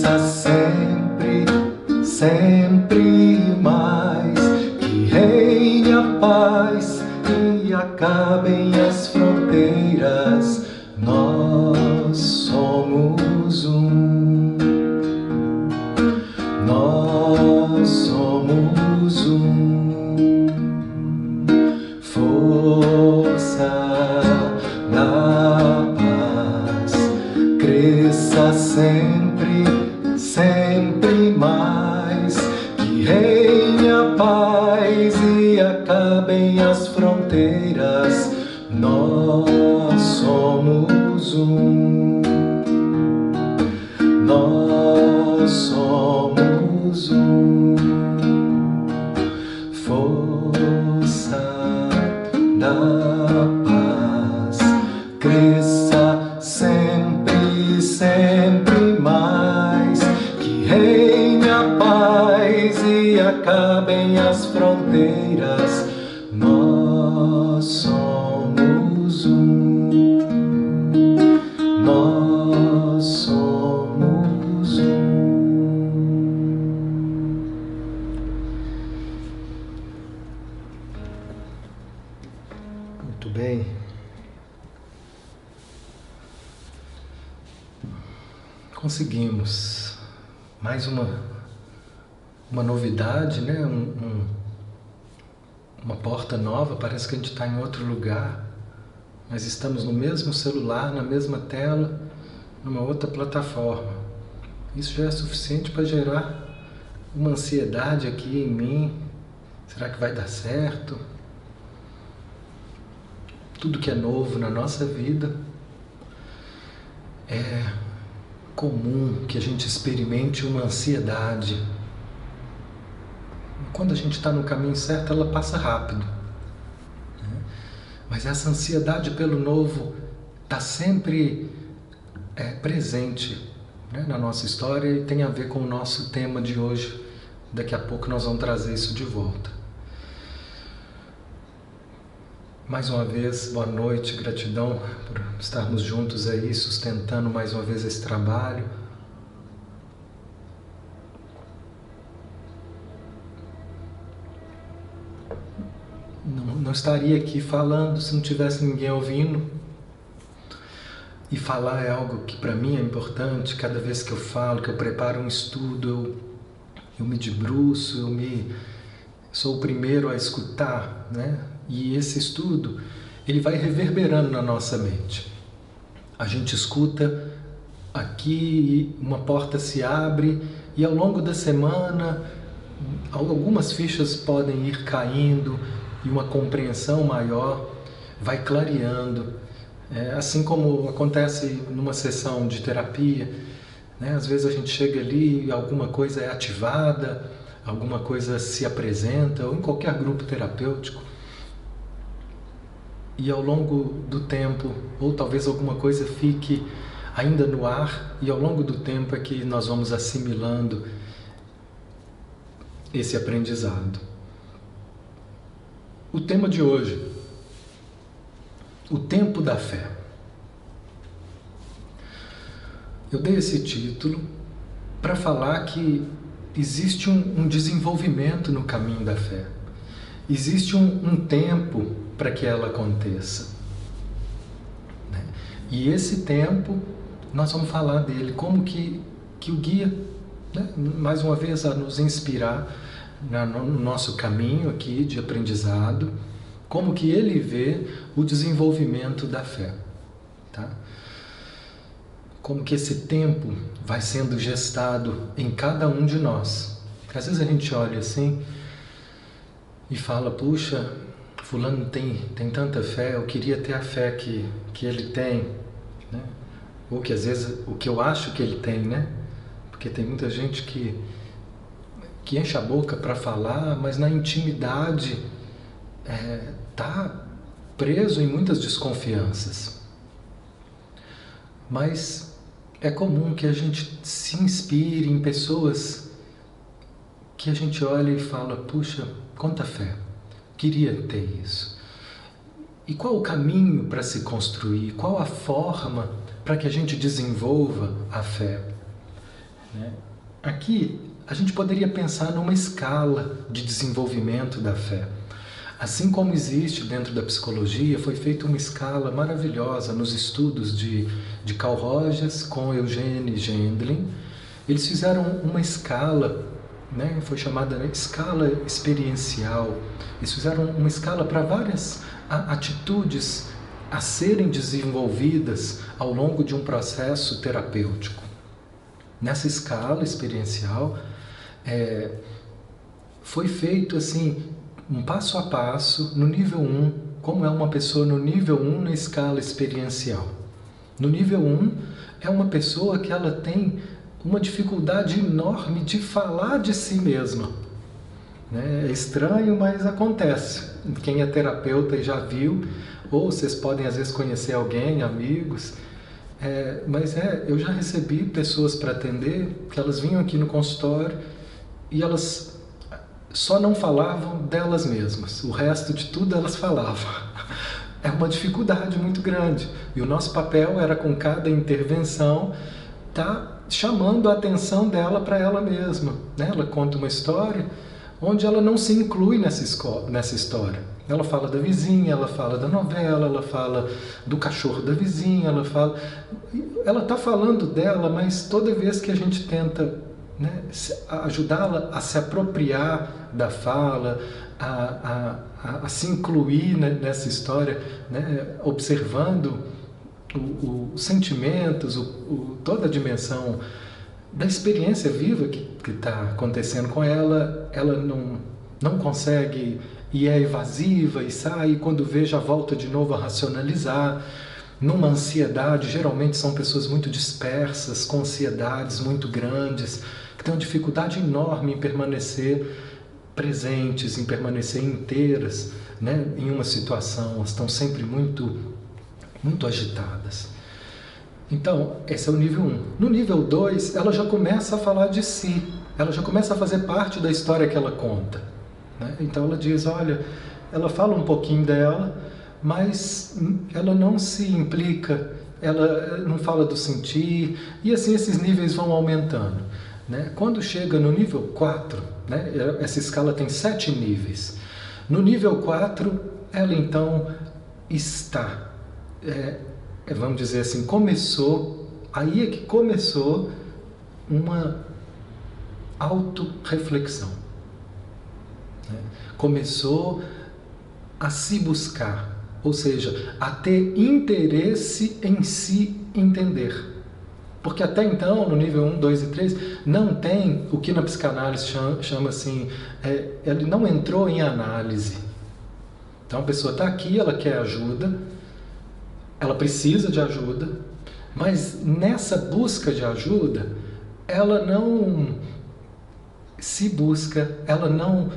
cresça sempre, sempre mais, que reine a paz e acabem as fronteiras. Nós somos um, nós somos um, força da paz, cresça sempre, sempre mais, que reine a paz e acabem as fronteiras. Nós somos um, nós somos um, força da paz, cresça sempre, sempre mais, que reine a paz e acabem as fronteiras. Nós somos um, nós somos um. Muito bem. Conseguimos mais uma novidade, né? Uma porta nova. Parece que a gente está em outro lugar, mas estamos no mesmo celular, na mesma tela, numa outra plataforma. Isso já é suficiente para gerar uma ansiedade aqui em mim. Será que vai dar certo? Tudo que é novo na nossa vida é comum que a gente experimente uma ansiedade. Quando a gente está no caminho certo, ela passa rápido, né? Mas essa ansiedade pelo novo está sempre presente, né, na nossa história, e tem a ver com o nosso tema de hoje. Daqui a pouco nós vamos trazer isso de volta. Mais uma vez, boa noite, gratidão por estarmos juntos aí, sustentando mais uma vez esse trabalho. Não estaria aqui falando se não tivesse ninguém ouvindo. E falar é algo que para mim é importante. Cada vez que eu falo, que eu preparo um estudo, eu me debruço, sou o primeiro a escutar, né? E esse estudo, ele vai reverberando na nossa mente. A gente escuta aqui, uma porta se abre, e ao longo da semana, algumas fichas podem ir caindo, e uma compreensão maior vai clareando. Assim como acontece numa sessão de terapia, né? Às vezes a gente chega ali e alguma coisa é ativada, alguma coisa se apresenta, ou em qualquer grupo terapêutico. E ao longo do tempo, ou talvez alguma coisa fique ainda no ar, e ao longo do tempo é que nós vamos assimilando esse aprendizado. O tema de hoje, o tempo da fé. Eu dei esse título para falar que existe um desenvolvimento no caminho da fé. Existe um tempo para que ela aconteça, né? E esse tempo, nós vamos falar dele, como que o guia, né, mais uma vez a nos inspirar no nosso caminho aqui de aprendizado, como que ele vê o desenvolvimento da fé, tá? Como que esse tempo vai sendo gestado em cada um de nós. Às vezes a gente olha assim e fala, puxa, fulano tem tanta fé, eu queria ter a fé que ele tem, né? Ou que às vezes o que eu acho que ele tem, né? Porque tem muita gente que enche a boca para falar, mas na intimidade está preso em muitas desconfianças. Mas é comum que a gente se inspire em pessoas que a gente olha e fala, puxa, quanta fé, queria ter isso. E qual o caminho para se construir? Qual a forma para que a gente desenvolva a fé? né? Aqui a gente poderia pensar numa escala de desenvolvimento da fé. Assim como existe dentro da psicologia, foi feita uma escala maravilhosa nos estudos de Carl Rogers com Eugene Gendlin. Eles fizeram uma escala, né, foi chamada escala experiencial. Eles fizeram uma escala para várias atitudes a serem desenvolvidas ao longo de um processo terapêutico. Nessa escala experiencial, foi feito assim, um passo a passo, no nível 1, como é uma pessoa no nível 1 na escala experiencial. No nível 1, é uma pessoa que ela tem uma dificuldade enorme de falar de si mesma. É estranho, mas acontece. Quem é terapeuta e já viu, ou vocês podem às vezes conhecer alguém, amigos, eu já recebi pessoas para atender que elas vinham aqui no consultório e elas só não falavam delas mesmas, o resto de tudo elas falavam. É uma dificuldade muito grande. E o nosso papel era, com cada intervenção, tá chamando a atenção dela para ela mesma, né? Ela conta uma história onde ela não se inclui nessa história. Ela fala da vizinha, ela fala da novela, ela fala do cachorro da vizinha, ela está falando dela, mas toda vez que a gente tenta, né, ajudá-la a se apropriar da fala, a se incluir, né, nessa história, né, observando os sentimentos, toda a dimensão da experiência viva que está acontecendo com ela, ela não consegue, e é evasiva e sai, e quando vê já volta de novo a racionalizar, numa ansiedade. Geralmente são pessoas muito dispersas, com ansiedades muito grandes, que têm uma dificuldade enorme em permanecer presentes, em permanecer inteiras, né, em uma situação. Elas estão sempre muito, muito agitadas. Então, esse é o nível 1. No nível 2, ela já começa a falar de si, ela já começa a fazer parte da história que ela conta, né? Então ela diz, olha, ela fala um pouquinho dela, mas ela não se implica, ela não fala do sentir, e assim esses níveis vão aumentando, né? Quando chega no nível 4, né, essa escala tem 7 níveis. No nível 4, ela então está, vamos dizer assim, aí é que começou uma autorreflexão, né? Começou a se buscar, ou seja, a ter interesse em se entender. Porque até então, no nível 1, 2 e 3, não tem o que na psicanálise chama assim, ele não entrou em análise. Então a pessoa está aqui, ela quer ajuda, ela precisa de ajuda, mas nessa busca de ajuda, ela não se busca, ela não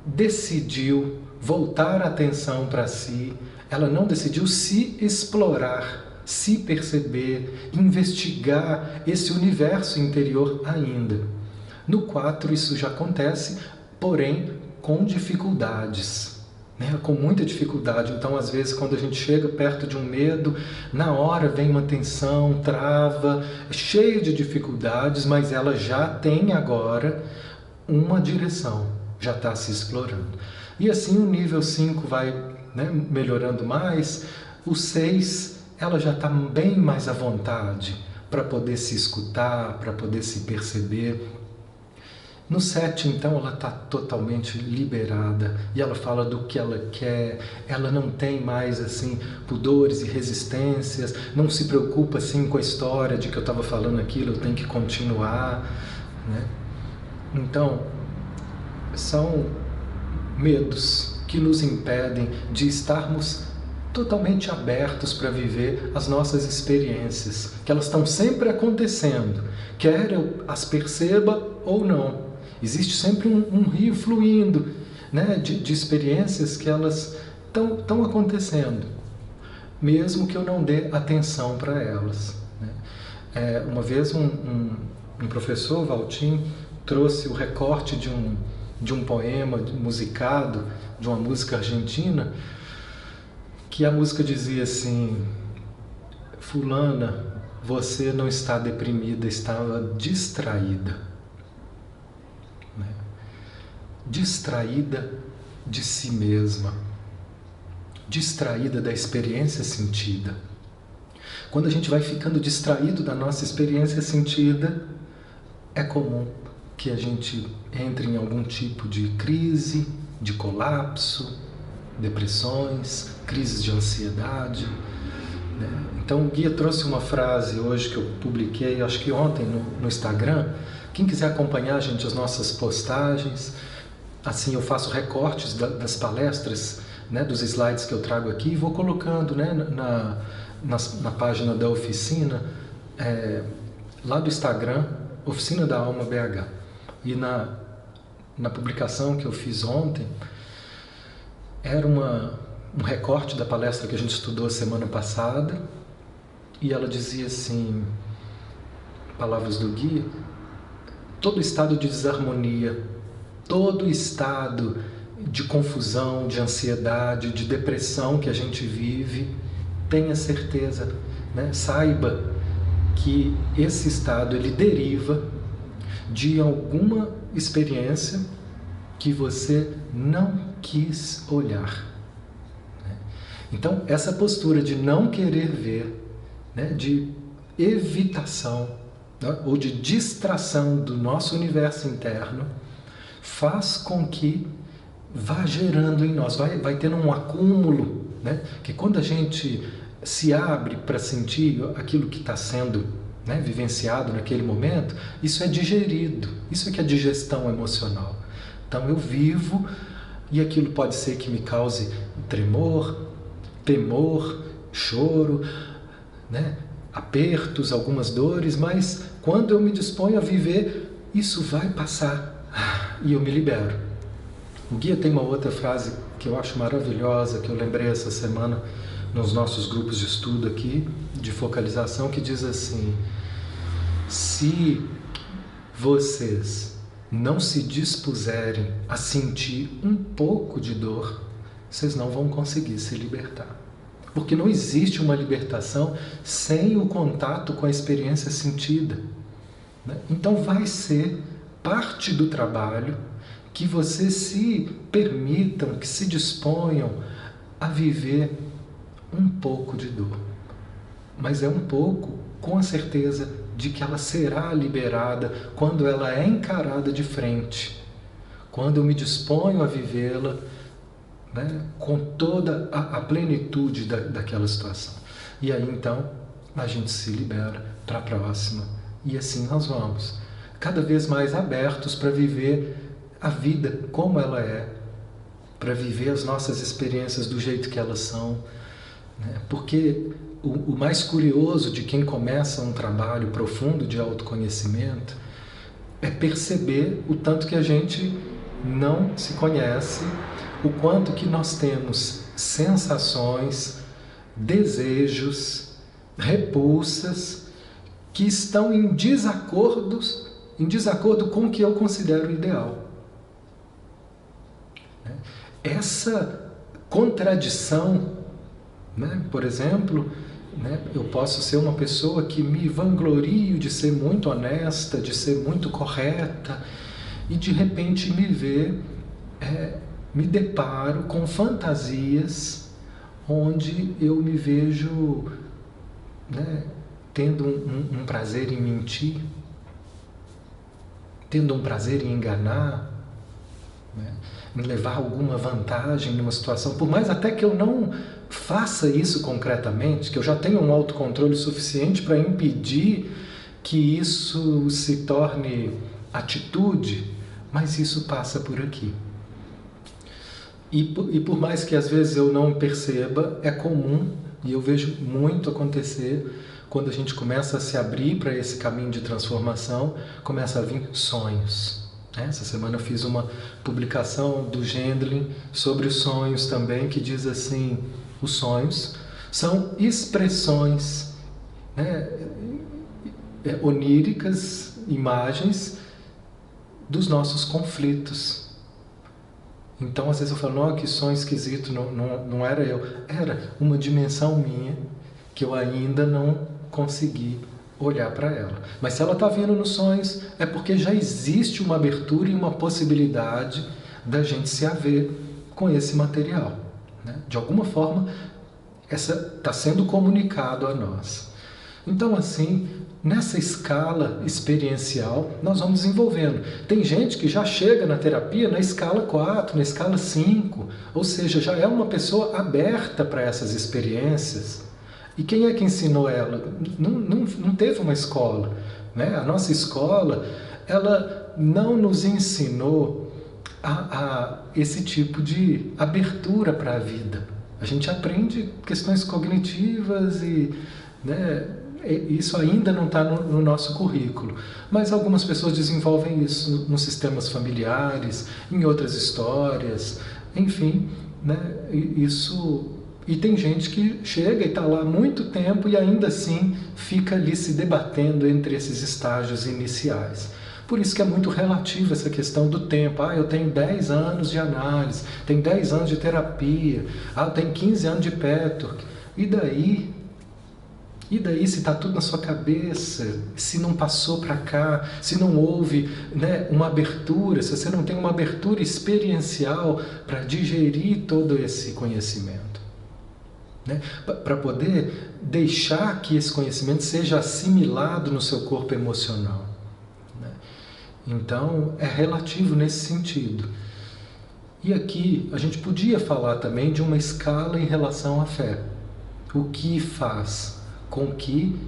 decidiu voltar a atenção para si, ela não decidiu se explorar, se perceber, investigar esse universo interior ainda. No 4 isso já acontece, porém com dificuldades, né? Com muita dificuldade. Então, às vezes, quando a gente chega perto de um medo, na hora vem uma tensão, trava, cheia de dificuldades, mas ela já tem agora uma direção, já está se explorando. E assim o nível 5 vai, né, melhorando mais. O 6, ela já está bem mais à vontade para poder se escutar, para poder se perceber. No 7, então, ela está totalmente liberada e ela fala do que ela quer, ela não tem mais assim pudores e resistências, não se preocupa assim com a história de que eu estava falando aquilo, eu tenho que continuar, né? Então, são medos que nos impedem de estarmos totalmente abertos para viver as nossas experiências, que elas estão sempre acontecendo, quer eu as perceba ou não. Existe sempre um rio fluindo, né, de experiências que elas estão acontecendo, mesmo que eu não dê atenção para elas, né? Uma vez um professor, Valtim, trouxe o recorte de um poema musicado, de uma música argentina, que a música dizia assim: fulana, você não está deprimida, estava distraída. Né? Distraída de si mesma. Distraída da experiência sentida. Quando a gente vai ficando distraído da nossa experiência sentida, é comum que a gente entre em algum tipo de crise, de colapso, depressões, crises de ansiedade. Né? Então o guia trouxe uma frase hoje que eu publiquei, acho que ontem no Instagram. Quem quiser acompanhar, gente, as nossas postagens, assim eu faço recortes das palestras, né, dos slides que eu trago aqui e vou colocando, né, na página da oficina, lá do Instagram, Oficina da Alma BH. E na publicação que eu fiz ontem, era um recorte da palestra que a gente estudou semana passada, e ela dizia assim, palavras do guia: todo estado de desarmonia, todo estado de confusão, de ansiedade, de depressão que a gente vive, tenha certeza, né? Saiba que esse estado ele deriva de alguma experiência que você não quis olhar. Então, essa postura de não querer ver, né, de evitação, né, ou de distração do nosso universo interno, faz com que vá gerando em nós, vai tendo um acúmulo, né, que quando a gente se abre para sentir aquilo que está sendo, né, vivenciado naquele momento, isso é digerido, isso é que é digestão emocional. Então eu vivo e aquilo pode ser que me cause tremor, temor, choro, né, apertos, algumas dores, mas quando eu me disponho a viver, isso vai passar e eu me libero. O guia tem uma outra frase que eu acho maravilhosa, que eu lembrei essa semana nos nossos grupos de estudo aqui, de focalização, que diz assim: se vocês não se dispuserem a sentir um pouco de dor, vocês não vão conseguir se libertar. Porque não existe uma libertação sem o contato com a experiência sentida. Né? Então vai ser parte do trabalho que vocês se permitam, que se disponham a viver um pouco de dor. Mas é um pouco com a certeza de que ela será liberada quando ela é encarada de frente. Quando eu me disponho a vivê-la, né, com toda a plenitude daquela situação. E aí então a gente se libera para a próxima. E assim nós vamos, cada vez mais abertos para viver a vida como ela é, para viver as nossas experiências do jeito que elas são. Né? Porque o mais curioso de quem começa um trabalho profundo de autoconhecimento é perceber o tanto que a gente não se conhece, o quanto que nós temos sensações, desejos, repulsas que estão em desacordo com o que eu considero ideal. Essa contradição, né? Por exemplo, né? Eu posso ser uma pessoa que me vanglorio de ser muito honesta, de ser muito correta, e de repente me deparo com fantasias onde eu me vejo, né, tendo um prazer em mentir, tendo um prazer em enganar, né, em levar alguma vantagem numa situação, por mais até que eu não faça isso concretamente, que eu já tenha um autocontrole suficiente para impedir que isso se torne atitude, mas isso passa por aqui. E por mais que às vezes eu não perceba, é comum, e eu vejo muito acontecer, quando a gente começa a se abrir para esse caminho de transformação, começa a vir sonhos. Essa semana eu fiz uma publicação do Gendlin sobre os sonhos também, que diz assim: os sonhos são expressões, né, oníricas, imagens dos nossos conflitos. Então, às vezes eu falo: não, que sonho esquisito, não era eu. Era uma dimensão minha que eu ainda não consegui olhar para ela. Mas se ela está vindo nos sonhos, é porque já existe uma abertura e uma possibilidade da gente se haver com esse material, né? De alguma forma, essa está sendo comunicado a nós. Então, assim, nessa escala experiencial, nós vamos desenvolvendo. Tem gente que já chega na terapia na escala 4, na escala 5, ou seja, já é uma pessoa aberta para essas experiências. E quem é que ensinou ela? Não teve uma escola, né? A nossa escola, ela não nos ensinou a esse tipo de abertura para a vida. A gente aprende questões cognitivas e, né, isso ainda não está no nosso currículo. Mas algumas pessoas desenvolvem isso nos sistemas familiares, em outras histórias, enfim, né, isso. E tem gente que chega e está lá há muito tempo e ainda assim fica ali se debatendo entre esses estágios iniciais. Por isso que é muito relativa essa questão do tempo. Eu tenho 10 anos de análise, tenho 10 anos de terapia, eu tenho 15 anos de Petwork. E daí? E daí se está tudo na sua cabeça, se não passou para cá, se não houve, né, uma abertura, se você não tem uma abertura experiencial para digerir todo esse conhecimento, né, para poder deixar que esse conhecimento seja assimilado no seu corpo emocional, né? Então é relativo nesse sentido. E aqui a gente podia falar também de uma escala em relação à fé. O que faz com que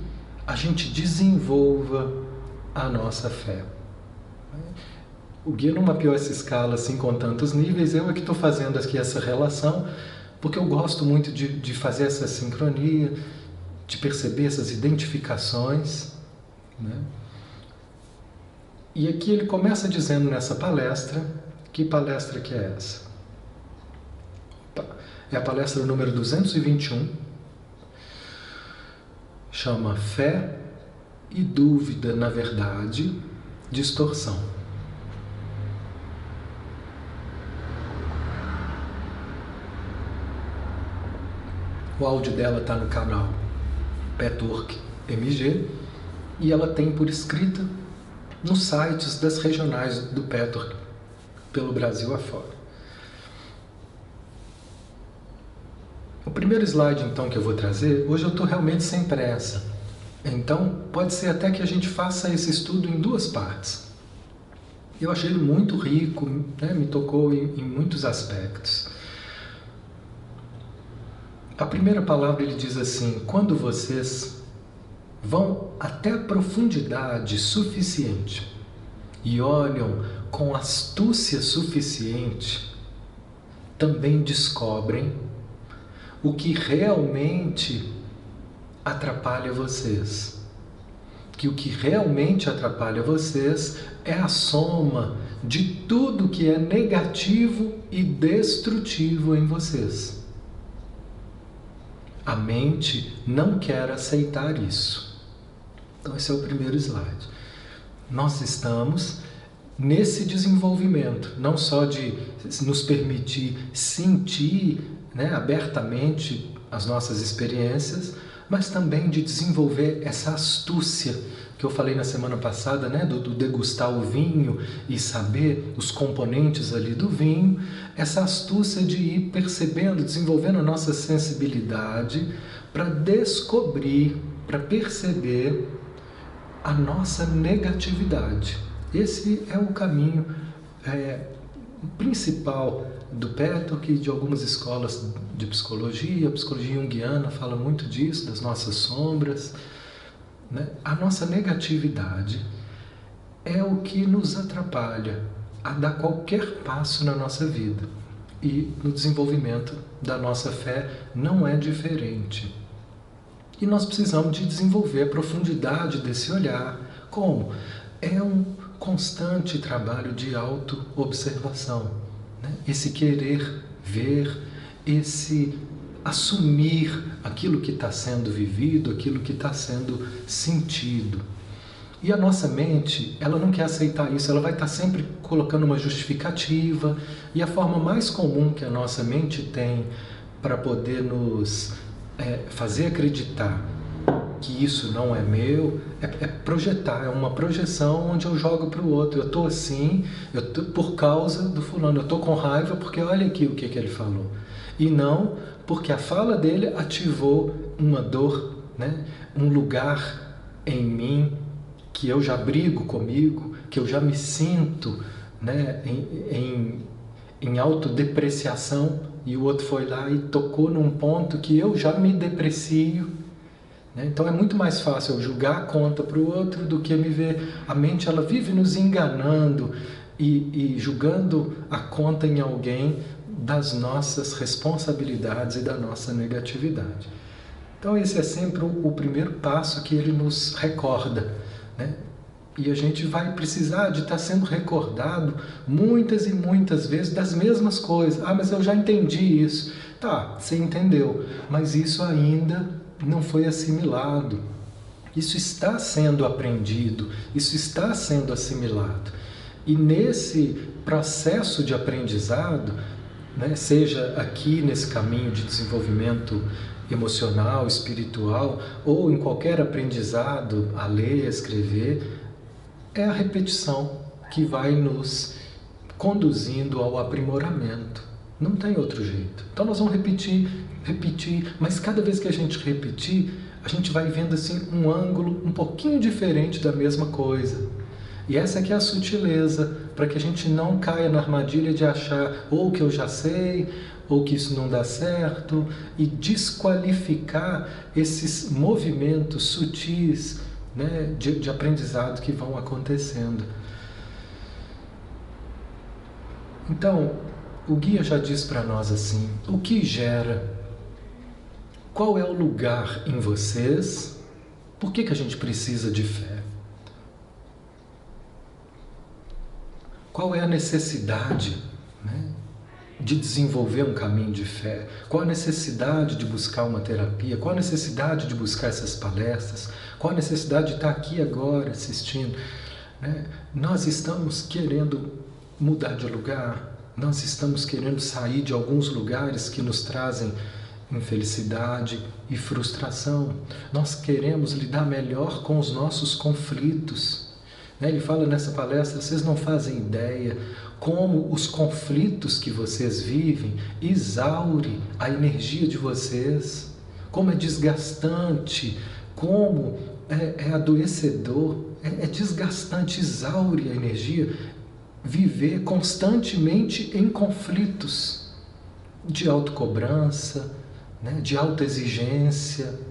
a gente desenvolva a nossa fé. O guia não mapeou essa escala assim com tantos níveis, eu é que estou fazendo aqui essa relação, porque eu gosto muito de fazer essa sincronia, de perceber essas identificações, né? E aqui ele começa dizendo nessa palestra, que palestra que é essa? É a palestra número 221, chama Fé e Dúvida na Verdade, Distorção. O áudio dela está no canal Petwork MG e ela tem por escrita nos sites das regionais do Petwork pelo Brasil afora. O primeiro slide, então, que eu vou trazer, hoje eu estou realmente sem pressa. Então, pode ser até que a gente faça esse estudo em 2 partes. Eu achei ele muito rico, né? Me tocou em muitos aspectos. A primeira palavra ele diz assim: quando vocês vão até a profundidade suficiente e olham com astúcia suficiente, também descobrem o que realmente atrapalha vocês. Que o que realmente atrapalha vocês é a soma de tudo que é negativo e destrutivo em vocês. A mente não quer aceitar isso. Então esse é o primeiro slide. Nós estamos nesse desenvolvimento, não só de nos permitir sentir, né, abertamente as nossas experiências, mas também de desenvolver essa astúcia que eu falei na semana passada, né, do degustar o vinho e saber os componentes ali do vinho, essa astúcia de ir percebendo, desenvolvendo a nossa sensibilidade para descobrir, para perceber a nossa negatividade. Esse é o caminho principal do Petwork e de algumas escolas de psicologia. A psicologia junguiana fala muito disso, das nossas sombras, né? A nossa negatividade é o que nos atrapalha a dar qualquer passo na nossa vida. E no desenvolvimento da nossa fé não é diferente. E nós precisamos de desenvolver a profundidade desse olhar. Como? É um constante trabalho de auto-observação, né? Esse querer ver, esse assumir aquilo que está sendo vivido, aquilo que está sendo sentido. E a nossa mente, ela não quer aceitar isso, ela vai estar sempre colocando uma justificativa, e a forma mais comum que a nossa mente tem para poder nos fazer acreditar que isso não é meu, é projetar, é uma projeção onde eu jogo para o outro. Eu estou assim, por causa do fulano, eu estou com raiva porque olha aqui o que ele falou. E não porque a fala dele ativou uma dor, né? Um lugar em mim que eu já brigo comigo, que eu já me sinto, né, em autodepreciação, e o outro foi lá e tocou num ponto que eu já me deprecio. Né? Então é muito mais fácil eu julgar a conta para o outro do que me ver. A mente, ela vive nos enganando e julgando a conta em alguém das nossas responsabilidades e da nossa negatividade. Então esse é sempre o primeiro passo que ele nos recorda, né? E a gente vai precisar de estar sendo recordado muitas e muitas vezes das mesmas coisas. Ah, mas eu já entendi isso. Tá, você entendeu, mas isso ainda não foi assimilado. Isso está sendo aprendido, isso está sendo assimilado. E nesse processo de aprendizado, né, seja aqui nesse caminho de desenvolvimento emocional, espiritual, ou em qualquer aprendizado a ler, a escrever, é a repetição que vai nos conduzindo ao aprimoramento. Não tem outro jeito. Então nós vamos repetir, mas cada vez que a gente repetir, a gente vai vendo assim um ângulo um pouquinho diferente da mesma coisa. E essa aqui é a sutileza, para que a gente não caia na armadilha de achar ou que eu já sei, ou que isso não dá certo, e desqualificar esses movimentos sutis, né, de aprendizado que vão acontecendo. Então, o guia já diz para nós assim: o que gera? Qual é o lugar em vocês? Por que a gente precisa de fé? Qual é a necessidade, né, de desenvolver um caminho de fé? Qual a necessidade de buscar uma terapia? Qual a necessidade de buscar essas palestras? Qual a necessidade de estar aqui agora assistindo? Né? Nós estamos querendo mudar de lugar, nós estamos querendo sair de alguns lugares que nos trazem infelicidade e frustração. Nós queremos lidar melhor com os nossos conflitos. Ele fala nessa palestra: vocês não fazem ideia como os conflitos que vocês vivem exaurem a energia de vocês, como é desgastante, como é adoecedor, é desgastante, exaure a energia, viver constantemente em conflitos de autocobrança, né, de autoexigência.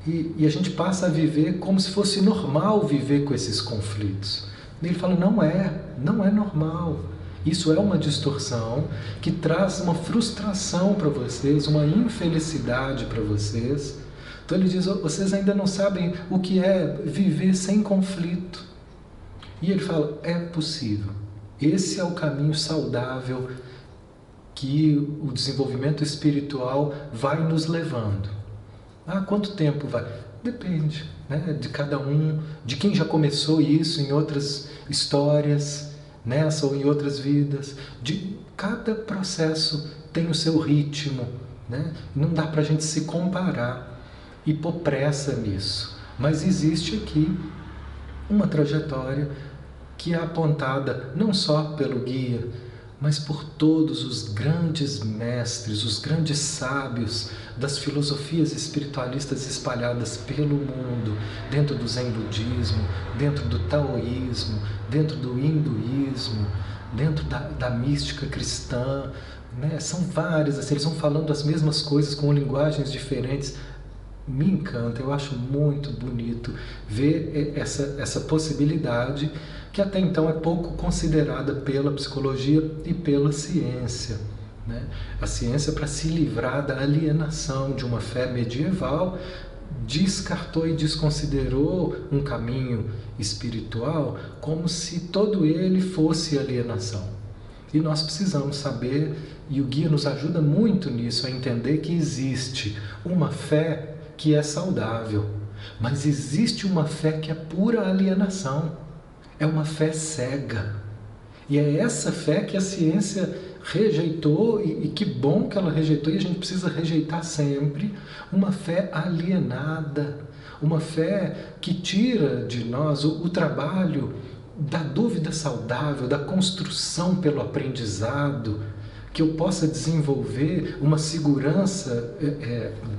E a gente passa a viver como se fosse normal viver com esses conflitos. E ele fala: não é normal. Isso é uma distorção que traz uma frustração para vocês, uma infelicidade para vocês. Então ele diz: vocês ainda não sabem o que é viver sem conflito. E ele fala: é possível. Esse é o caminho saudável que o desenvolvimento espiritual vai nos levando. Ah, quanto tempo vai? Depende, né, de cada um, de quem já começou isso em outras histórias, nessa ou em outras vidas. De cada processo tem o seu ritmo, né? Não dá para a gente se comparar e pôr pressa nisso. Mas existe aqui uma trajetória que é apontada não só pelo guia, mas por todos os grandes mestres, os grandes sábios das filosofias espiritualistas espalhadas pelo mundo, dentro do Zen budismo, dentro do taoísmo, dentro do hinduísmo, dentro da mística cristã, né? São várias, assim, eles vão falando as mesmas coisas com linguagens diferentes. Me encanta, eu acho muito bonito ver essa possibilidade que até então é pouco considerada pela psicologia e pela ciência, né? A ciência, para se livrar da alienação de uma fé medieval, descartou e desconsiderou um caminho espiritual como se todo ele fosse alienação. E nós precisamos saber, e o guia nos ajuda muito nisso, a entender que existe uma fé que é saudável, mas existe uma fé que é pura alienação, é uma fé cega. E é essa fé que a ciência rejeitou, e que bom que ela rejeitou, e a gente precisa rejeitar sempre, uma fé alienada, uma fé que tira de nós o trabalho da dúvida saudável, da construção pelo aprendizado, que eu possa desenvolver uma segurança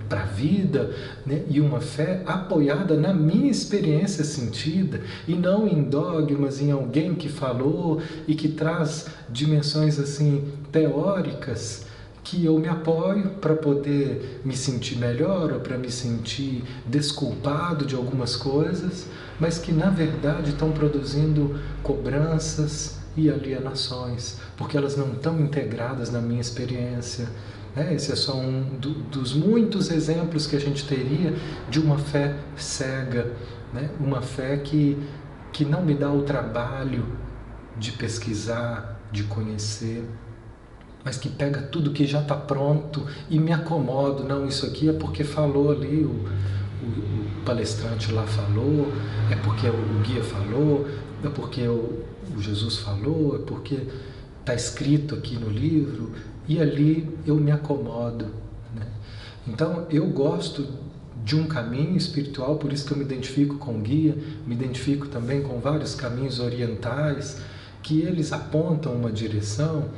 para a vida, né? E uma fé apoiada na minha experiência sentida e não em dogmas, em alguém que falou e que traz dimensões assim teóricas que eu me apoio para poder me sentir melhor ou para me sentir desculpado de algumas coisas, mas que na verdade estão produzindo cobranças e alienações, porque elas não estão integradas na minha experiência. Esse é só um dos muitos exemplos que a gente teria de uma fé cega, né? Uma fé que não me dá o trabalho de pesquisar, de conhecer, mas que pega tudo que já está pronto e me acomodo. Não, isso aqui é porque falou ali, o palestrante lá falou, é porque o guia falou, é porque o Jesus falou, é porque está escrito aqui no livro, e ali eu me acomodo, né? Então eu gosto de um caminho espiritual, por isso que eu me identifico com o guia, me identifico também com vários caminhos orientais, que eles apontam uma direção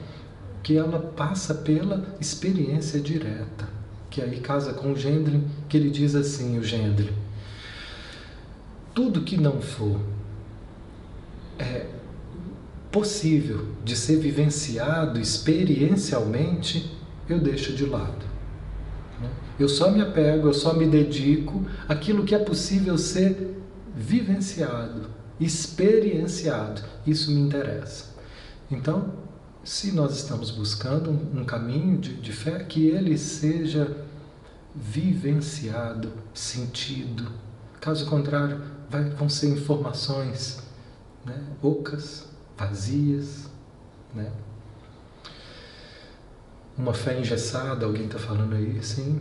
que ela passa pela experiência direta, que aí casa com o Gendlin, que ele diz assim, o Gendlin: tudo que não for possível de ser vivenciado experiencialmente, eu deixo de lado. Eu só me apego, eu só me dedico àquilo que é possível ser vivenciado, experienciado. Isso me interessa. Então, se nós estamos buscando um caminho de fé, que ele seja vivenciado, sentido. Caso contrário, vão ser informações, né, ocas, vazias, né? Uma fé engessada, alguém está falando aí, sim,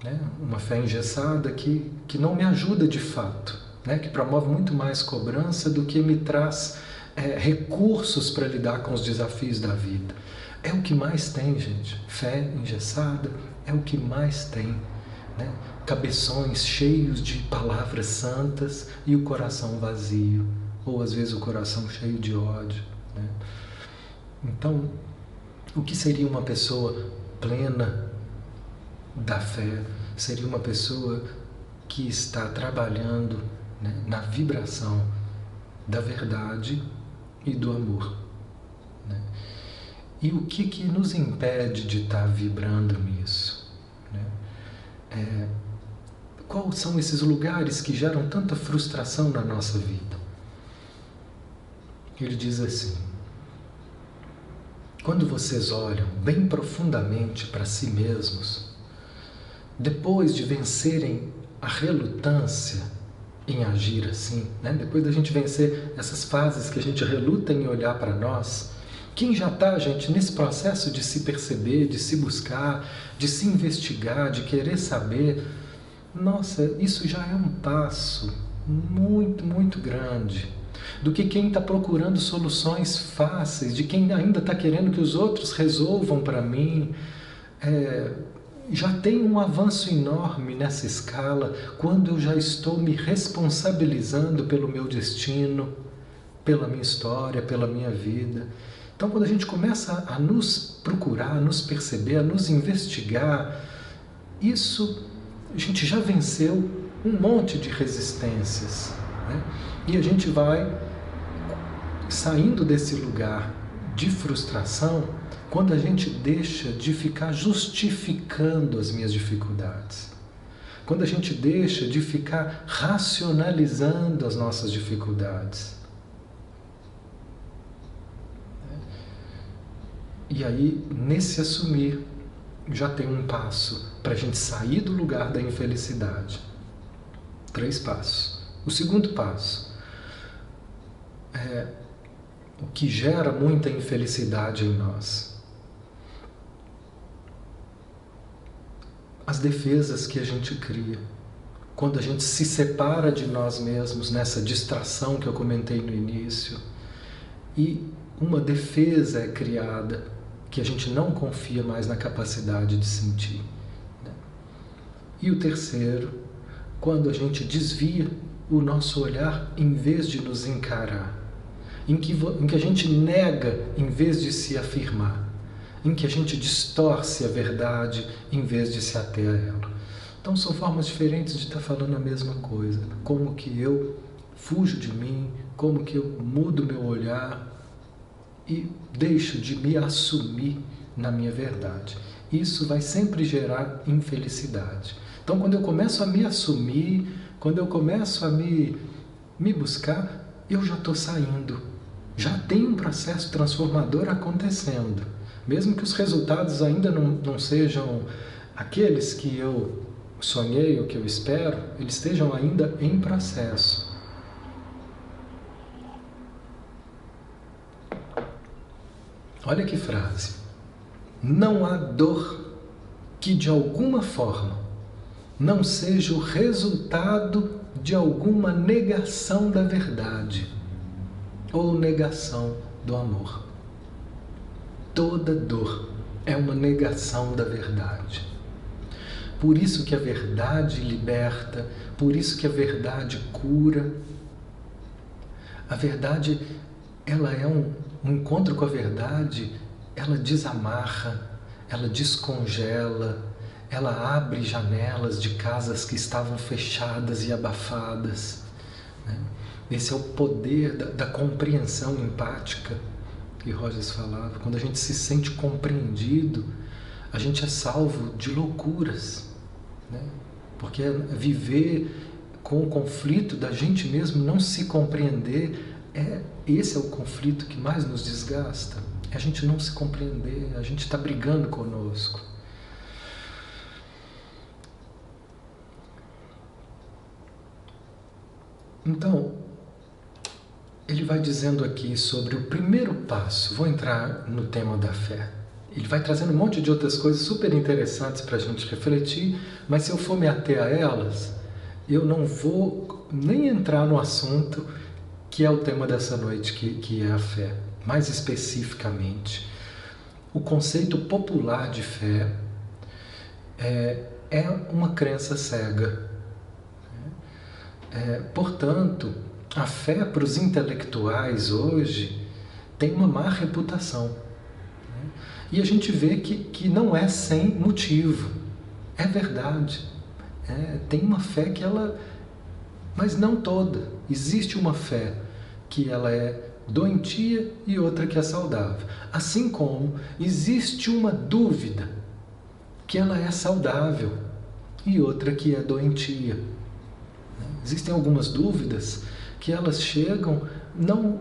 né? Uma fé engessada que não me ajuda de fato, né? Que promove muito mais cobrança do que me traz recursos para lidar com os desafios da vida. É o que mais tem, gente. Fé engessada é o que mais tem, né? Cabeções cheios de palavras santas e o coração vazio, ou às vezes o coração cheio de ódio, né? Então, o que seria uma pessoa plena da fé? Seria uma pessoa que está trabalhando, né, na vibração da verdade e do amor, né? E o que nos impede de estar vibrando nisso, né? Quais são esses lugares que geram tanta frustração na nossa vida? Ele diz assim: quando vocês olham bem profundamente para si mesmos, depois de vencerem a relutância em agir assim, né? Depois da gente vencer essas fases que a gente reluta em olhar para nós, quem já está, gente, nesse processo de se perceber, de se buscar, de se investigar, de querer saber, nossa, isso já é um passo muito, muito grande. Do que quem está procurando soluções fáceis, de quem ainda está querendo que os outros resolvam para mim. Já tem um avanço enorme nessa escala quando eu já estou me responsabilizando pelo meu destino, pela minha história, pela minha vida. Então, quando a gente começa a nos procurar, a nos perceber, a nos investigar, isso a gente já venceu um monte de resistências, né? E a gente vai saindo desse lugar de frustração quando a gente deixa de ficar justificando as minhas dificuldades. Quando a gente deixa de ficar racionalizando as nossas dificuldades. E aí, nesse assumir, já tem um passo para a gente sair do lugar da infelicidade. 3 passos. O segundo passo é o que gera muita infelicidade em nós. As defesas que a gente cria. Quando a gente se separa de nós mesmos nessa distração que eu comentei no início, e uma defesa é criada que a gente não confia mais na capacidade de sentir, né? E o terceiro, quando a gente desvia o nosso olhar em vez de nos encarar, em que a gente nega em vez de se afirmar, em que a gente distorce a verdade em vez de se ater a ela. Então são formas diferentes de estar falando a mesma coisa. Como que eu fujo de mim, como que eu mudo meu olhar e deixo de me assumir na minha verdade. Isso vai sempre gerar infelicidade. Então quando eu começo a me assumir, quando eu começo a me buscar, eu já estou saindo. Já tem um processo transformador acontecendo. Mesmo que os resultados ainda não sejam aqueles que eu sonhei ou que eu espero, eles estejam ainda em processo. Olha que frase. Não há dor que de alguma forma não seja o resultado de alguma negação da verdade ou negação do amor. Toda dor é uma negação da verdade. Por isso que a verdade liberta, por isso que a verdade cura. A verdade, ela é um encontro com a verdade, ela desamarra, ela descongela, ela abre janelas de casas que estavam fechadas e abafadas. Esse é o poder da compreensão empática que Rogers falava. Quando a gente se sente compreendido, a gente é salvo de loucuras, né? Porque viver com o conflito da gente mesmo não se compreender, esse é o conflito que mais nos desgasta. É a gente não se compreender, a gente está brigando conosco. Então, ele vai dizendo aqui sobre o primeiro passo. Vou entrar no tema da fé. Ele vai trazendo um monte de outras coisas super interessantes para a gente refletir, mas se eu for me ater a elas, eu não vou nem entrar no assunto que é o tema dessa noite, que é a fé. Mais especificamente, o conceito popular de fé é uma crença cega. Portanto, a fé para os intelectuais hoje tem uma má reputação. E a gente vê que não é sem motivo. É verdade. Tem uma fé que ela... Mas não toda. Existe uma fé que ela é doentia e outra que é saudável. Assim como existe uma dúvida que ela é saudável e outra que é doentia. Existem algumas dúvidas que elas chegam não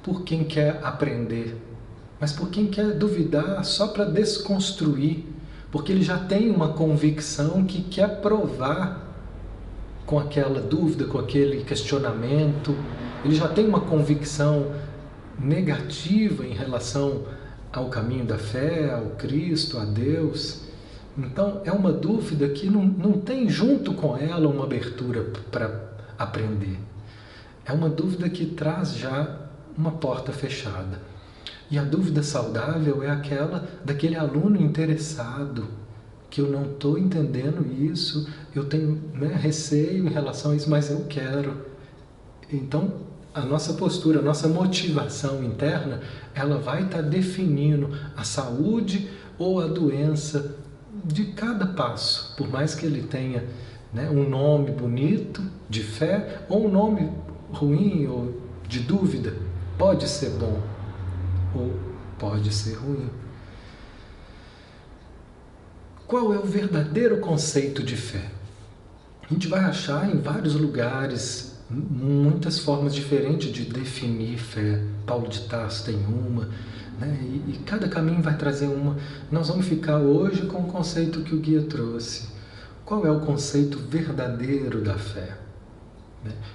por quem quer aprender, mas por quem quer duvidar só para desconstruir, porque ele já tem uma convicção que quer provar com aquela dúvida, com aquele questionamento. Ele já tem uma convicção negativa em relação ao caminho da fé, ao Cristo, a Deus. Então, é uma dúvida que não tem junto com ela uma abertura para aprender. É uma dúvida que traz já uma porta fechada. E a dúvida saudável é aquela daquele aluno interessado, que eu não estou entendendo isso, eu tenho receio em relação a isso, mas eu quero. Então, a nossa postura, a nossa motivação interna, ela vai estar definindo a saúde ou a doença de cada passo, por mais que ele tenha um nome bonito de fé ou um nome ruim ou de dúvida. Pode ser bom ou pode ser ruim. Qual é o verdadeiro conceito de fé? A gente vai achar em vários lugares muitas formas diferentes de definir fé. Paulo de Tarso tem uma, e cada caminho vai trazer uma. Nós vamos ficar hoje com o conceito que o guia trouxe. Qual é o conceito verdadeiro da fé?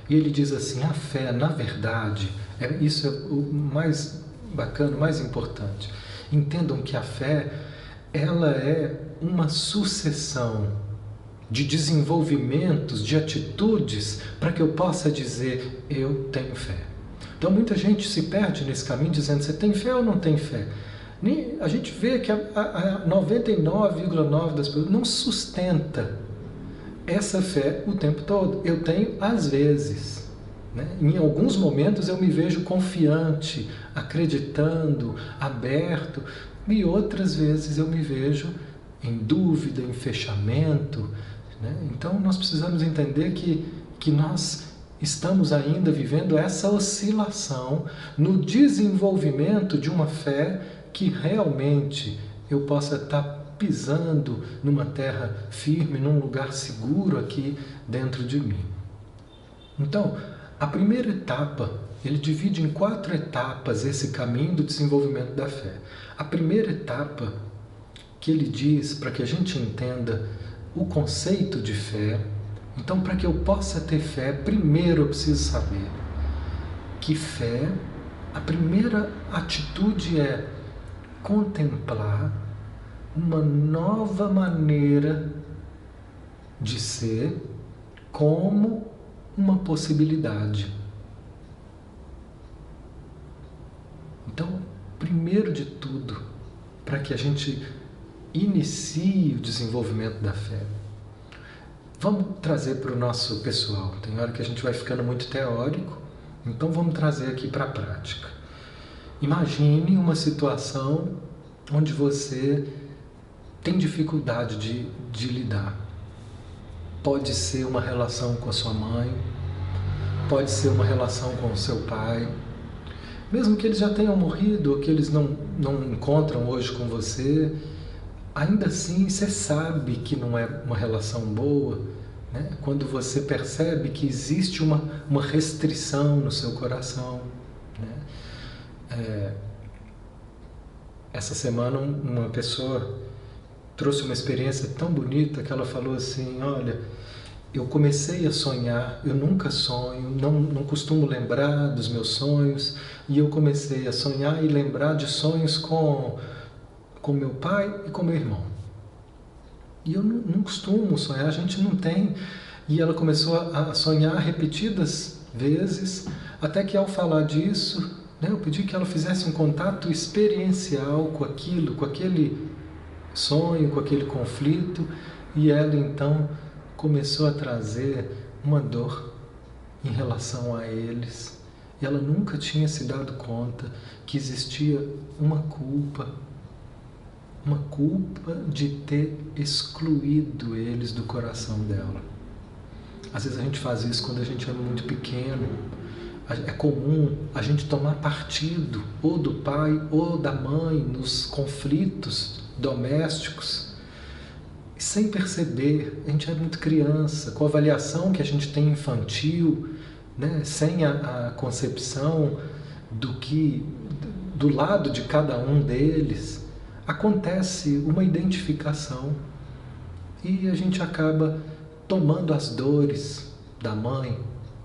E ele diz assim, a fé, na verdade, isso é o mais bacana, o mais importante. Entendam que a fé, ela é uma sucessão de desenvolvimentos, de atitudes, para que eu possa dizer, eu tenho fé. Então muita gente se perde nesse caminho dizendo, você tem fé ou não tem fé? A gente vê que a 99,9% das pessoas não sustenta essa fé o tempo todo. Eu tenho às vezes, né? Em alguns momentos eu me vejo confiante, acreditando, aberto, e outras vezes eu me vejo em dúvida, em fechamento, né? Então nós precisamos entender que nós estamos ainda vivendo essa oscilação no desenvolvimento de uma fé que realmente eu possa estar pisando numa terra firme, num lugar seguro aqui dentro de mim. Então, a primeira etapa, ele divide em 4 etapas esse caminho do desenvolvimento da fé. A primeira etapa que ele diz, para que a gente entenda o conceito de fé, então para que eu possa ter fé, primeiro eu preciso saber que fé, a primeira atitude é contemplar uma nova maneira de ser como uma possibilidade. Então, primeiro de tudo, para que a gente inicie o desenvolvimento da fé, vamos trazer para o nosso pessoal. Tem hora que a gente vai ficando muito teórico, então vamos trazer aqui para a prática. Imagine uma situação onde você tem dificuldade de lidar. Pode ser uma relação com a sua mãe, pode ser uma relação com o seu pai, mesmo que eles já tenham morrido ou que eles não encontram hoje com você, ainda assim você sabe que não é uma relação boa, né? Quando você percebe que existe uma restrição no seu coração, né? Essa semana uma pessoa trouxe uma experiência tão bonita que ela falou assim: olha, eu comecei a sonhar, eu nunca sonho, não costumo lembrar dos meus sonhos, e eu comecei a sonhar e lembrar de sonhos com meu pai e com meu irmão. E eu não costumo sonhar, a gente não tem. E ela começou a sonhar repetidas vezes, até que ao falar disso, né, eu pedi que ela fizesse um contato experiencial com aquilo, com aquele sonho, com aquele conflito, e ela então começou a trazer uma dor em relação a eles. E ela nunca tinha se dado conta que existia uma culpa de ter excluído eles do coração dela. Às vezes a gente faz isso quando a gente é muito pequeno. É comum a gente tomar partido ou do pai ou da mãe nos conflitos domésticos, sem perceber. A gente é muito criança, com a avaliação que a gente tem infantil, né? Sem a concepção do lado de cada um deles, acontece uma identificação e a gente acaba tomando as dores da mãe,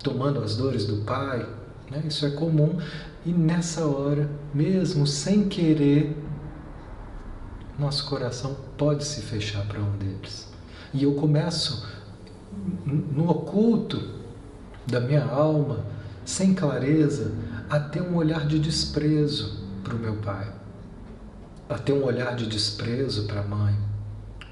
tomando as dores do pai, né? Isso é comum, e nessa hora, mesmo sem querer, nosso coração pode se fechar para um deles. E eu começo, no oculto da minha alma, sem clareza, a ter um olhar de desprezo para o meu pai, a ter um olhar de desprezo para a mãe,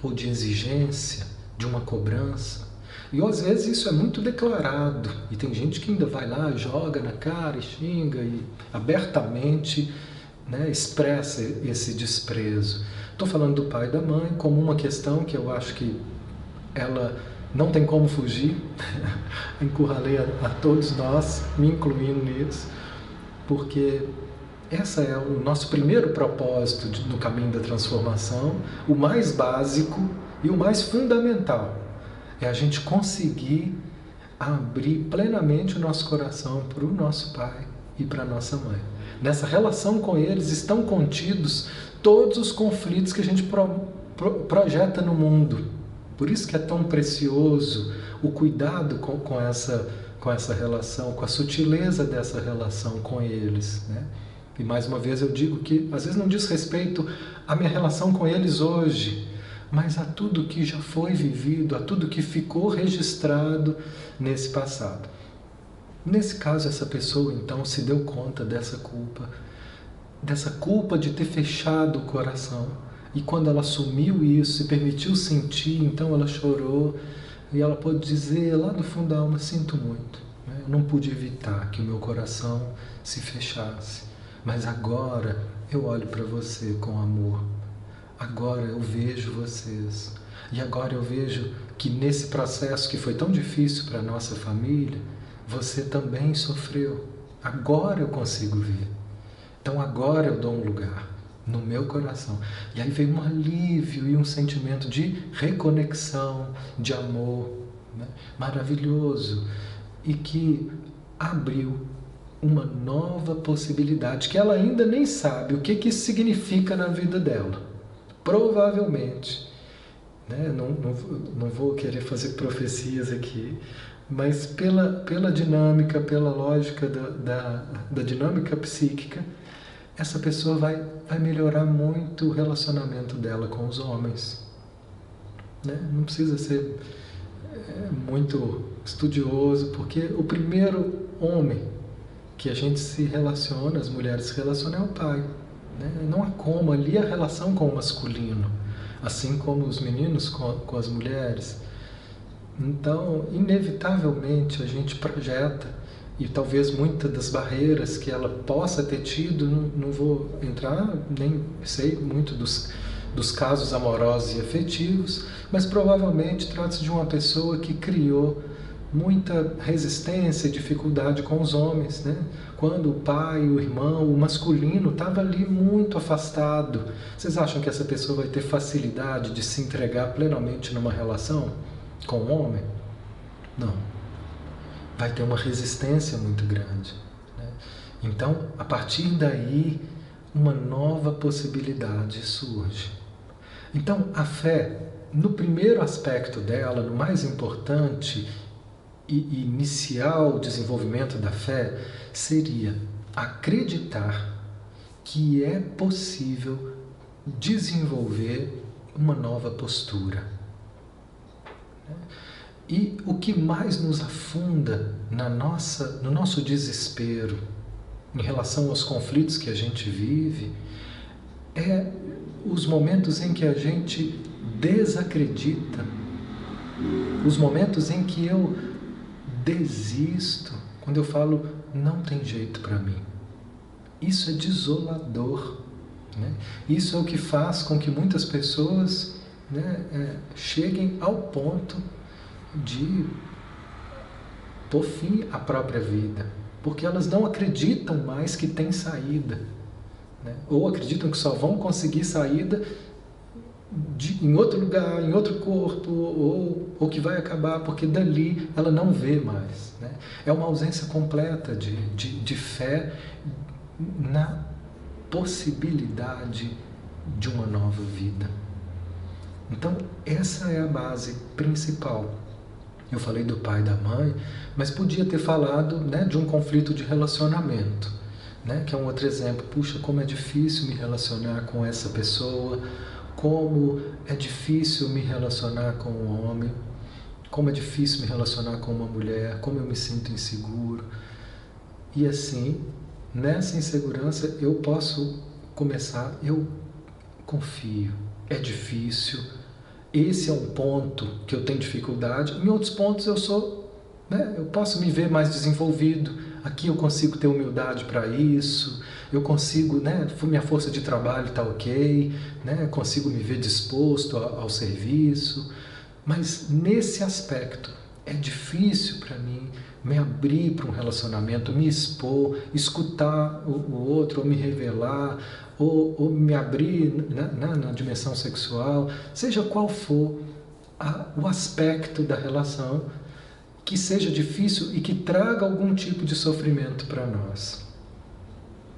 ou de exigência, de uma cobrança. E às vezes isso é muito declarado, e tem gente que ainda vai lá, joga na cara e xinga, e abertamente, né, expressa esse desprezo. Estou falando do pai e da mãe como uma questão que eu acho que ela não tem como fugir. Encurralei a todos nós, me incluindo nisso, porque esse é o nosso primeiro propósito no caminho da transformação, o mais básico e o mais fundamental. É a gente conseguir abrir plenamente o nosso coração para o nosso pai e para a nossa mãe. Nessa relação com eles estão contidos todos os conflitos que a gente projeta no mundo. Por isso que é tão precioso o cuidado com essa relação, com a sutileza dessa relação com eles, né? E mais uma vez eu digo que às vezes não diz respeito à minha relação com eles hoje, mas a tudo que já foi vivido, a tudo que ficou registrado nesse passado. Nesse caso, essa pessoa então se deu conta dessa culpa de ter fechado o coração. E quando ela assumiu isso, se permitiu sentir, então ela chorou, e ela pode dizer lá do fundo da alma: sinto muito, né? Eu não pude evitar que o meu coração se fechasse, mas agora eu olho para você com amor, agora eu vejo vocês, e agora eu vejo que nesse processo que foi tão difícil para a nossa família, você também sofreu, agora eu consigo ver, então agora eu dou um lugar no meu coração. E aí veio um alívio e um sentimento de reconexão, de amor, né? Maravilhoso, e que abriu uma nova possibilidade que ela ainda nem sabe o que isso significa na vida dela. Provavelmente, né? Não vou querer fazer profecias aqui, mas pela dinâmica, pela lógica da dinâmica psíquica, essa pessoa vai melhorar muito o relacionamento dela com os homens, né? Não precisa ser muito estudioso, porque o primeiro homem que a gente se relaciona, as mulheres se relacionam, é o pai, né? Não há como, ali a relação com o masculino, assim como os meninos com as mulheres. Então, inevitavelmente, a gente projeta, e talvez muitas das barreiras que ela possa ter tido, não vou entrar, nem sei muito dos casos amorosos e afetivos, mas provavelmente trata-se de uma pessoa que criou muita resistência e dificuldade com os homens, né? Quando o pai, o irmão, o masculino estava ali muito afastado. Vocês acham que essa pessoa vai ter facilidade de se entregar plenamente numa relação com o homem? Não. Vai ter uma resistência muito grande, né? Então, a partir daí, uma nova possibilidade surge. Então, a fé, no primeiro aspecto dela, no mais importante e inicial desenvolvimento da fé, seria acreditar que é possível desenvolver uma nova postura. E o que mais nos afunda no nosso desespero em relação aos conflitos que a gente vive é os momentos em que a gente desacredita, os momentos em que eu desisto, quando eu falo não tem jeito para mim. Isso é desolador, né? Isso é o que faz com que muitas pessoas, né, cheguem ao ponto de pôr fim à própria vida, porque elas não acreditam mais que tem saída, né? Ou acreditam que só vão conseguir saída em outro lugar, em outro corpo, ou que vai acabar, porque dali ela não vê mais, né? É uma ausência completa de fé na possibilidade de uma nova vida. Então, essa é a base principal. Eu falei do pai e da mãe, mas podia ter falado, né, de um conflito de relacionamento, né, que é um outro exemplo. Puxa, como é difícil me relacionar com essa pessoa, como é difícil me relacionar com um homem, como é difícil me relacionar com uma mulher, como eu me sinto inseguro. E assim, nessa insegurança, eu posso começar, eu confio, é difícil. Esse é um ponto que eu tenho dificuldade. Em outros pontos eu posso me ver mais desenvolvido. Aqui eu consigo ter humildade para isso. Eu consigo, né, minha força de trabalho está ok, né, consigo me ver disposto ao serviço. Mas nesse aspecto é difícil para mim me abrir para um relacionamento, me expor, escutar o outro, ou me revelar, ou me abrir na dimensão sexual, seja qual for o aspecto da relação que seja difícil e que traga algum tipo de sofrimento para nós.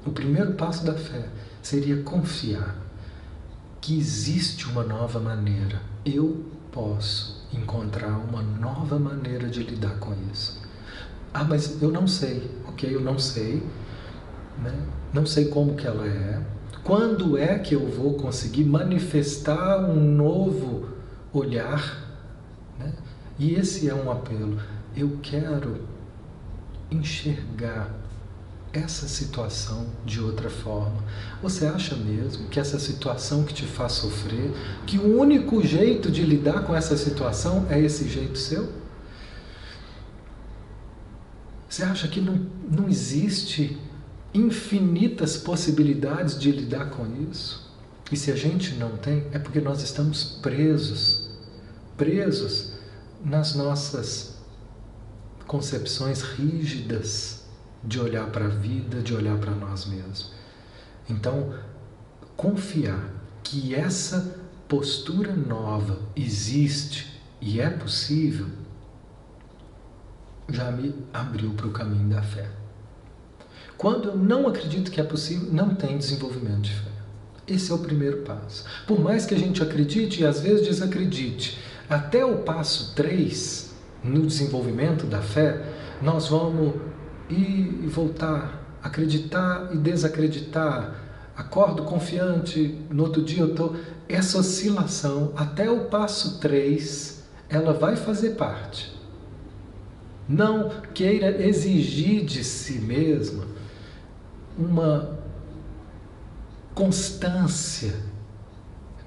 O primeiro passo da fé seria confiar que existe uma nova maneira. Eu posso encontrar uma nova maneira de lidar com isso. Ah, mas eu não sei. Ok, eu não sei, né? Não sei como que ela é. Quando é que eu vou conseguir manifestar um novo olhar, né? E esse é um apelo. Eu quero enxergar essa situação de outra forma? Você acha mesmo que essa situação que te faz sofrer, que o único jeito de lidar com essa situação é esse jeito seu? Você acha que não existe infinitas possibilidades de lidar com isso? E se a gente não tem, é porque nós estamos presos nas nossas concepções rígidas de olhar para a vida, de olhar para nós mesmos. Então, confiar que essa postura nova existe e é possível, já me abriu para o caminho da fé. Quando eu não acredito que é possível, não tem desenvolvimento de fé. Esse é o primeiro passo. Por mais que a gente acredite e às vezes desacredite, até o passo 3, no desenvolvimento da fé, nós vamos ir e voltar, acreditar e desacreditar, acordo confiante, no outro dia eu estou... Essa oscilação, até o passo 3, ela vai fazer parte. Não queira exigir de si mesma uma constância,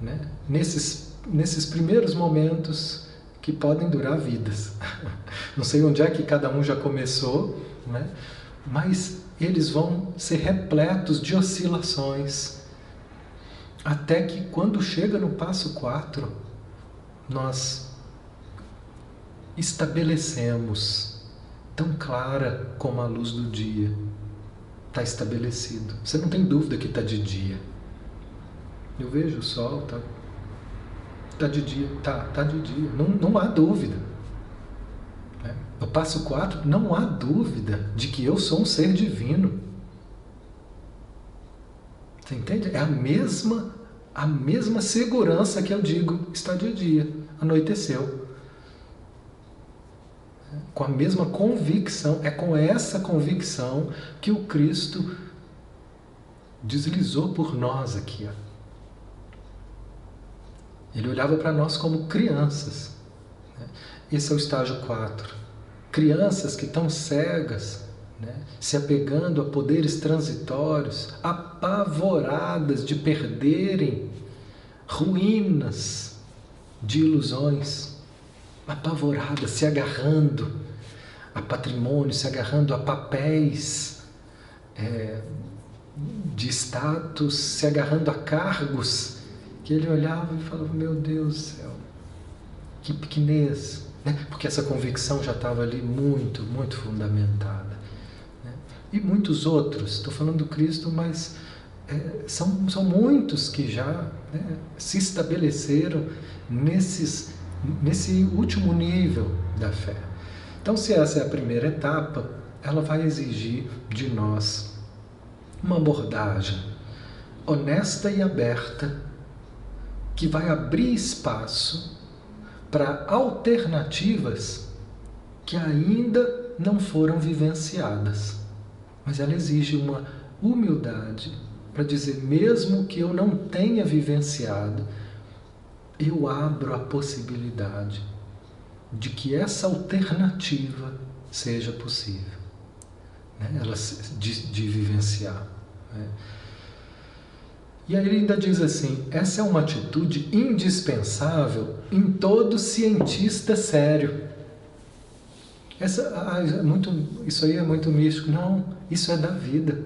né? Nesses primeiros momentos que podem durar vidas. Não sei onde é que cada um já começou, né? Mas eles vão ser repletos de oscilações, até que quando chega no passo 4, nós estabelecemos, tão clara como a luz do dia, está estabelecido. Você não tem dúvida que está de dia. Eu vejo o sol, tá de dia, tá de dia, não há dúvida. No passo 4, não há dúvida de que eu sou um ser divino. Você entende? É a mesma segurança que eu digo, está de dia, anoiteceu. Com a mesma convicção, é com essa convicção que o Cristo deslizou por nós aqui. Ele olhava para nós como crianças. Esse é o estágio 4. Crianças que estão cegas, se apegando a poderes transitórios, apavoradas de perderem, ruínas de ilusões, apavoradas, se agarrando a patrimônio, se agarrando a papéis de status, se agarrando a cargos, que ele olhava e falava, meu Deus do céu, que pequenez, porque essa convicção já estava ali muito, muito fundamentada. E muitos outros, estou falando do Cristo, mas são muitos que já se estabeleceram nesse último nível da fé. Então, se essa é a primeira etapa, ela vai exigir de nós uma abordagem honesta e aberta, que vai abrir espaço para alternativas que ainda não foram vivenciadas. Mas ela exige uma humildade para dizer, mesmo que eu não tenha vivenciado, eu abro a possibilidade de que essa alternativa seja possível, ela de vivenciar. E aí ele ainda diz assim, essa é uma atitude indispensável em todo cientista sério. Isso aí é muito místico. Não, isso é da vida.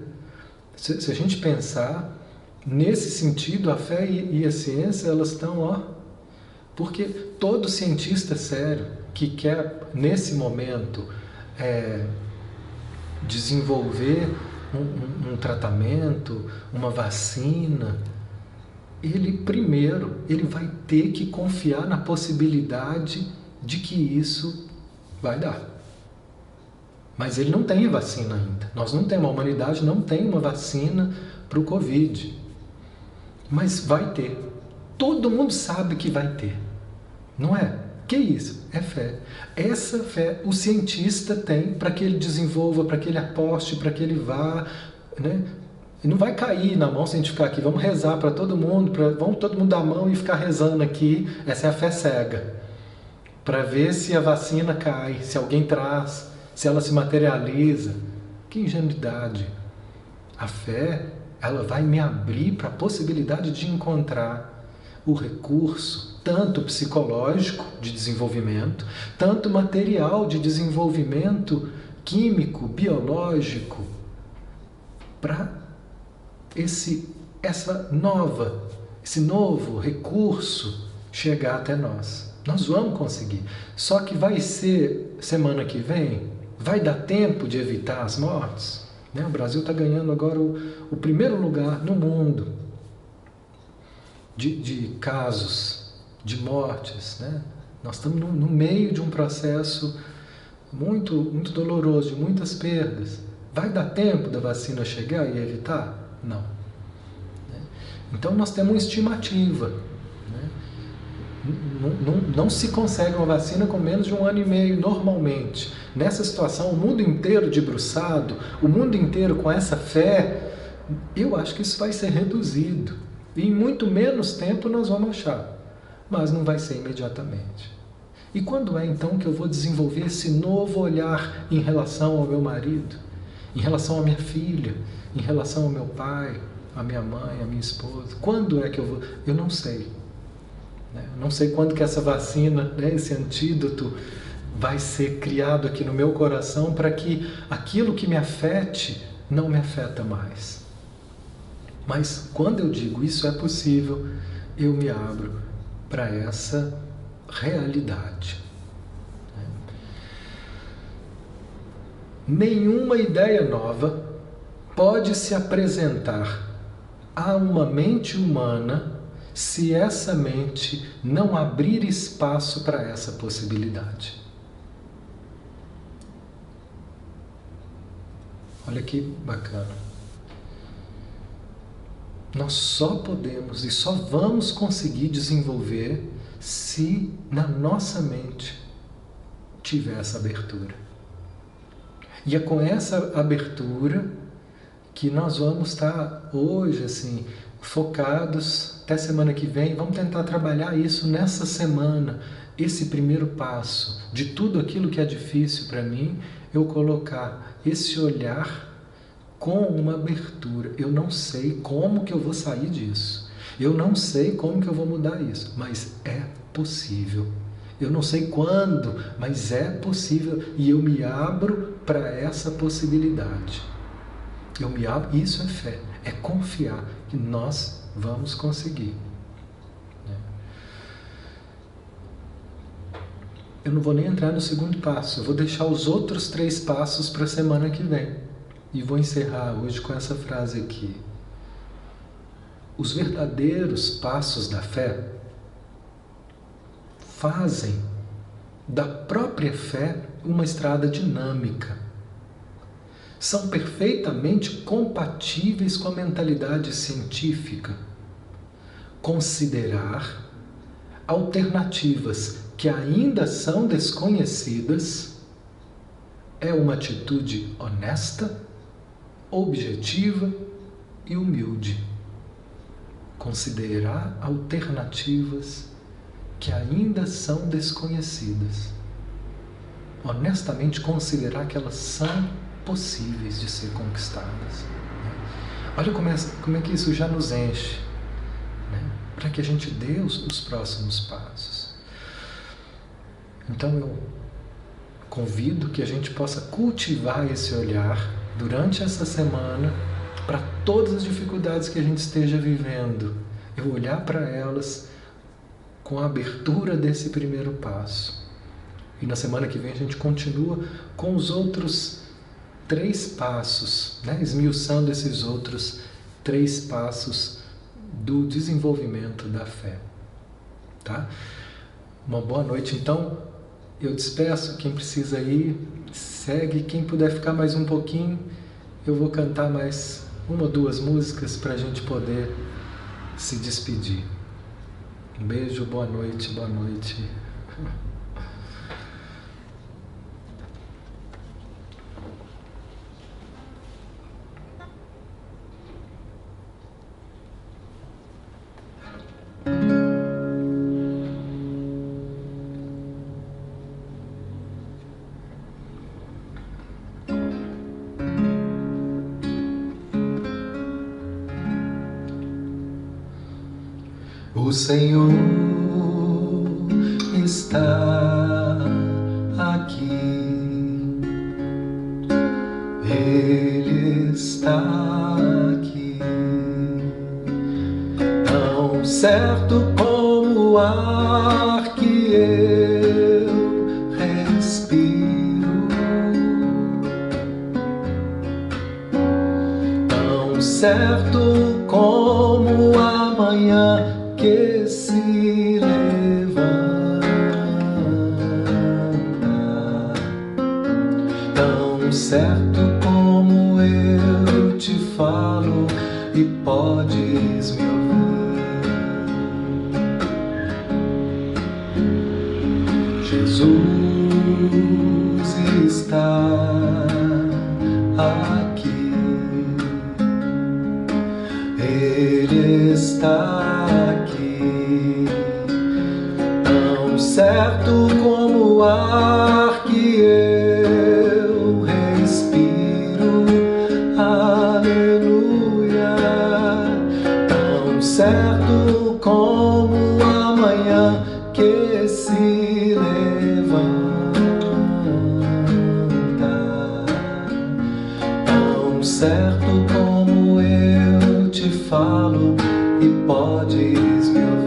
Se a gente pensar, nesse sentido, a fé e a ciência, elas estão, porque todo cientista sério que quer, nesse momento, desenvolver um tratamento, uma vacina, ele vai ter que confiar na possibilidade de que isso vai dar. Mas ele não tem a vacina ainda. Nós não temos, a humanidade não tem uma vacina para o Covid. Mas vai ter. Todo mundo sabe que vai ter. Não é? Que isso? É fé. Essa fé o cientista tem para que ele desenvolva, para que ele aposte, para que ele vá, E não vai cair na mão se a gente ficar aqui, vamos rezar para todo mundo, vamos todo mundo dar a mão e ficar rezando aqui. Essa é a fé cega. Para ver se a vacina cai, se alguém traz, se ela se materializa. Que ingenuidade. A fé, ela vai me abrir para a possibilidade de encontrar o recurso, tanto psicológico de desenvolvimento, tanto material de desenvolvimento químico, biológico, para esse novo recurso chegar até nós. Nós vamos conseguir. Só que vai ser semana que vem? Vai dar tempo de evitar as mortes? O Brasil está ganhando agora o primeiro lugar no mundo de casos, de mortes. Nós estamos no meio de um processo muito, muito doloroso, de muitas perdas. Vai dar tempo da vacina chegar e evitar? Não. Então nós temos uma estimativa. Não se consegue uma vacina com menos de 1 ano e meio normalmente. Nessa situação, o mundo inteiro debruçado, o mundo inteiro com essa fé, eu acho que isso vai ser reduzido. E em muito menos tempo nós vamos achar. Mas não vai ser imediatamente. E quando é então que eu vou desenvolver esse novo olhar em relação ao meu marido, em relação à minha filha, em relação ao meu pai, à minha mãe, à minha esposa? Quando é que eu vou? Eu não sei. Não sei quando que essa vacina, esse antídoto vai ser criado aqui no meu coração para que aquilo que me afete não me afeta mais. Mas quando eu digo isso é possível, eu me abro para essa realidade. Nenhuma ideia nova pode se apresentar a uma mente humana se essa mente não abrir espaço para essa possibilidade. Olha que bacana. Nós só podemos e só vamos conseguir desenvolver se na nossa mente tiver essa abertura. E é com essa abertura que nós vamos estar hoje, assim, focados até semana que vem. Vamos tentar trabalhar isso nessa semana, esse primeiro passo de tudo aquilo que é difícil para mim, eu colocar esse olhar com uma abertura. Eu não sei como que eu vou sair disso. Eu não sei como que eu vou mudar isso, mas é possível. Eu não sei quando, mas é possível e eu me abro para essa possibilidade. Eu me abro, isso é fé, é confiar que nós vamos conseguir. Eu não vou nem entrar no segundo passo, eu vou deixar os outros 3 passos para a semana que vem. E vou encerrar hoje com essa frase aqui. Os verdadeiros passos da fé fazem da própria fé uma estrada dinâmica. São perfeitamente compatíveis com a mentalidade científica. Considerar alternativas que ainda são desconhecidas é uma atitude honesta, objetiva e humilde. Considerar alternativas que ainda são desconhecidas. Honestamente considerar que elas são possíveis de ser conquistadas. Olha como é que isso já nos enche, para que a gente dê os próximos passos. Então eu convido que a gente possa cultivar esse olhar durante essa semana para todas as dificuldades que a gente esteja vivendo. Eu olhar para elas com a abertura desse primeiro passo. E na semana que vem a gente continua com os outros 3 passos, esmiuçando esses outros 3 passos do desenvolvimento da fé. Tá? Uma boa noite, então. Eu despeço. Quem precisa ir, segue. Quem puder ficar mais um pouquinho, eu vou cantar mais 1 ou 2 músicas para a gente poder se despedir. Um beijo, boa noite, boa noite. O Senhor está aqui, Ele está aqui, tão certo como o ar que eu respiro, tão certo como a manhã que se levanta, tão certo como eu te falo e podes me ouvir. Jesus está aqui, Ele está aqui, tão certo como o ar que eu respiro, aleluia, tão certo como a manhã que se levanta, tão certo como eu te falo e podes me ouvir.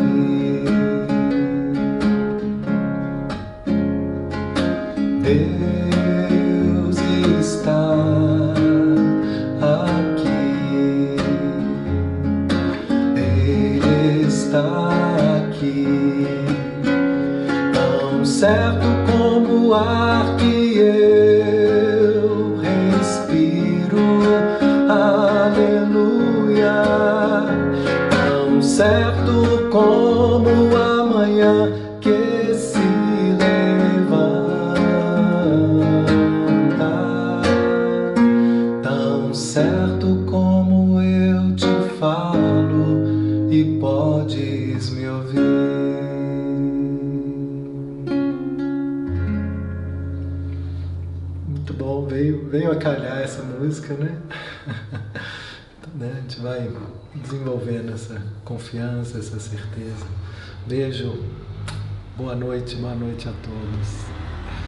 Deus está aqui, Ele está aqui, tão certo como o ar que eu respiro, aleluia, tão certo como a manhã que se levanta, tão certo como eu te falo e podes me ouvir. Muito bom, veio a calhar essa música, né? A gente vai desenvolvendo essa confiança, essa certeza. Beijo, boa noite a todos.